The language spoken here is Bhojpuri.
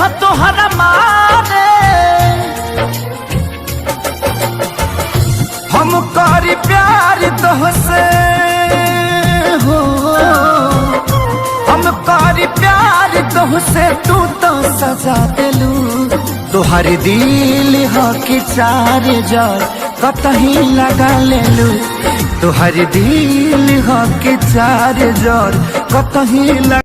ह तोहरा मारे हम करी प्यार तोहसे हो, हम करी प्यार तोहसे तू तो सजा देलू। तोहर दिल ह कि चार्जर कतही लगा लेलू, तोहर दिल ह कि चार्जर कतही लगा